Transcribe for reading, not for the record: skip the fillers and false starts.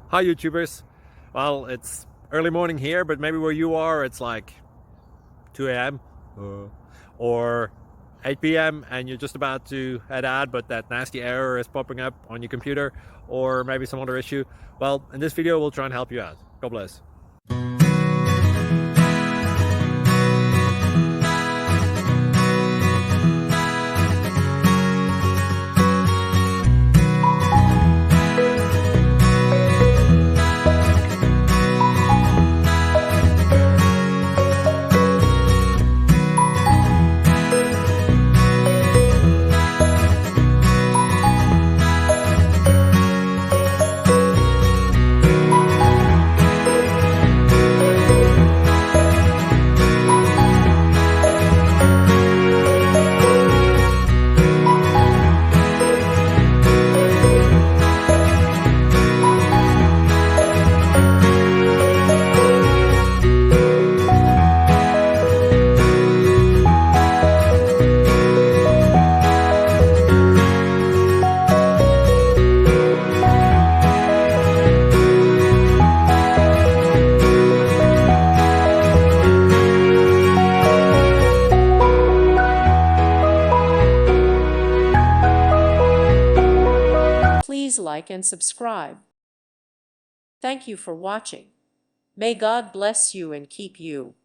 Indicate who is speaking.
Speaker 1: Hi YouTubers. Well, it's early morning here, but maybe where you are it's like 2 a.m. or 8 p.m. and you're just about to head out, but that nasty error is popping up on your computer, or maybe some other issue. Well, in this video we'll try and help you out. God bless.
Speaker 2: Please like and subscribe. Thank you for watching. May God bless you and keep you.